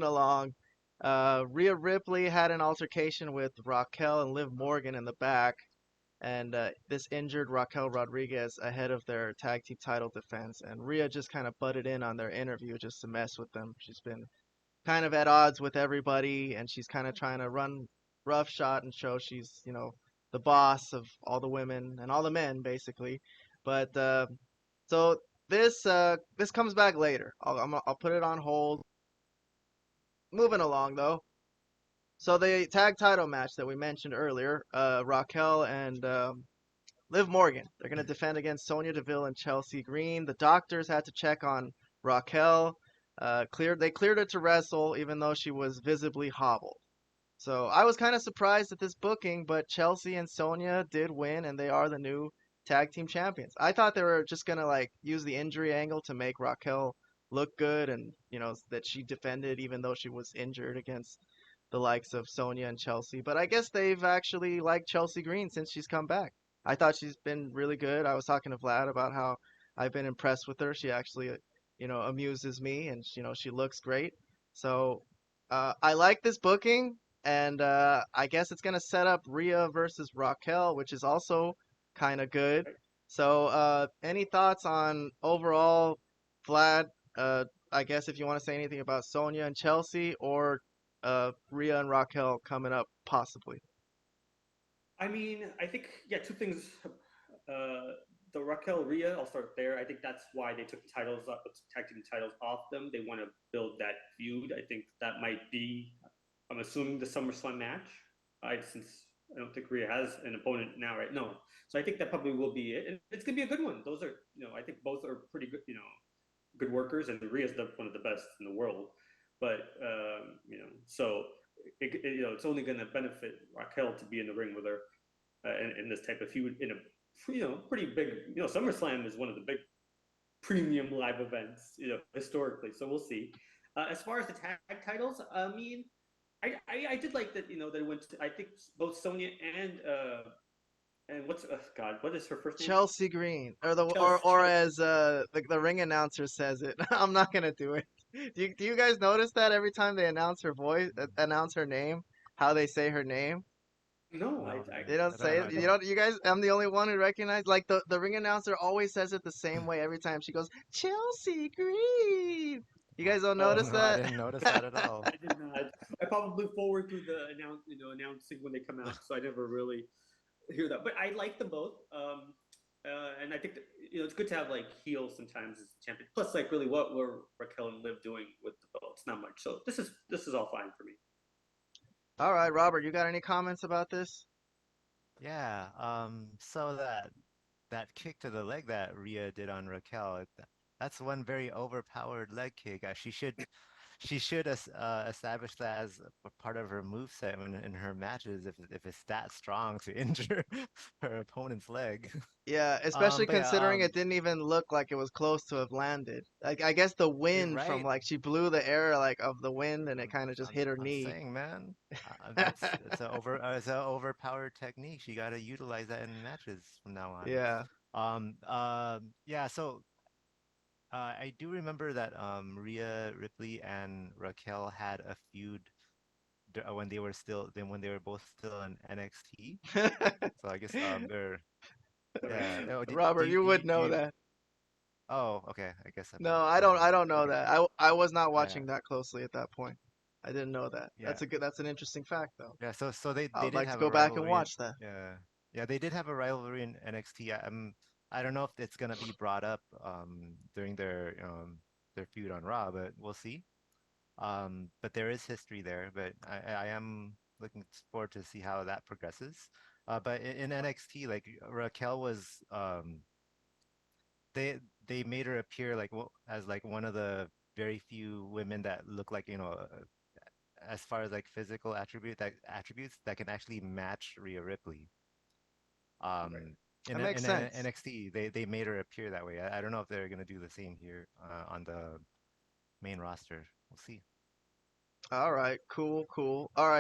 along. Rhea Ripley had an altercation with Raquel and Liv Morgan in the back, and this injured Raquel Rodriguez ahead of their tag team title defense. And Rhea just kind of butted in on their interview just to mess with them. She's been kind of at odds with everybody, and she's kind of trying to run roughshod and show she's, the boss of all the women and all the men, basically. But so this comes back later. I'll put it on hold. Moving along though. So the tag title match that we mentioned earlier, Raquel and Liv Morgan, they're gonna defend against Sonya Deville and Chelsea Green. The doctors had to check on Raquel. They cleared her to wrestle, even though she was visibly hobbled. So I was kind of surprised at this booking, but Chelsea and Sonya did win, and they are the new tag team champions. I thought they were just gonna like use the injury angle to make Raquel look good, and that she defended even though she was injured against the likes of Sonya and Chelsea. But I guess they've actually liked Chelsea Green since she's come back. I thought she's been really good. I was talking to Vlad about how I've been impressed with her. She actually, amuses me, and she looks great. So I like this booking, and I guess it's gonna set up Rhea versus Raquel, which is also kind of good. So any thoughts on overall, Vlad? I guess if you want to say anything about Sonya and Chelsea, or Rhea and Raquel coming up possibly. I mean, I think yeah, two things. The Raquel Rhea, I'll start there. I think that's why they took the titles up, tag team titles off them. They want to build that feud. I think that might be. I'm assuming the SummerSlam match. Since I don't think Rhea has an opponent now, right? No, so I think that probably will be it, and it's gonna be a good one. Those are, I think both are pretty good, good workers, and Rhea's one of the best in the world. But so it's only going to benefit Raquel to be in the ring with her in this type of feud in a pretty big. SummerSlam is one of the big premium live events historically. So we'll see. As far as the tag titles, I mean, I did like that that it went. I think both Sonya and what's God, what is her first name? Chelsea Green, or Chelsea, as the ring announcer says it. I'm not gonna do it. Do you guys notice that every time they announce her name, how they say her name? no, No, They don't I don't say know. it. You don't. You guys. I'm the only one who recognize. Like the ring announcer always says it the same way every time. She goes Chelsea Green. You guys don't Oh, notice No, I that? didn't notice that at all. I did not. I probably forward through the announcing when they come out, so I never really hear that. But I like them both, and I think that, it's good to have like heels sometimes as a champion. Plus, like really, what were Raquel and Liv doing with the belts? Not much. So this is all fine for me. All right, Robert. You got any comments about this? Yeah, so that kick to the leg that Rhea did on Raquel, that's one very overpowered leg kick. She should establish that as a part of her moveset in her matches if it's that strong to injure her opponent's leg. Yeah, especially But yeah, considering it didn't even look like it was close to have landed. Like I guess the you're wind from right. like she blew the air like of the wind and it kind of just hit her I'm knee. saying, man, it's a overpowered technique. You got to utilize that in matches from now on. Yeah. Yeah. So I do remember that Rhea Ripley and Raquel had a feud when they were both still in NXT. So I guess they're yeah. Oh, Robert, you would do know you? that. Oh, okay. I guess I'm No, not. I don't know Okay. that. I was not Yeah. watching that closely at that point. I didn't know that. Yeah. That's an interesting fact though. Yeah. So I they would did like to have a go back and rivalry in watch that. yeah. Yeah, they did have a rivalry in NXT. I don't know if it's gonna be brought up during their feud on Raw, but we'll see. But there is history there, but I am looking forward to see how that progresses. But in NXT, like Raquel was, they they made her appear like as like one of the very few women that look like as far as like physical attributes that can actually match Rhea Ripley. Right. In That makes sense. NXT, they made her appear that way. I don't know if they're gonna do the same here on the main roster. We'll see. All right, cool, cool. All right.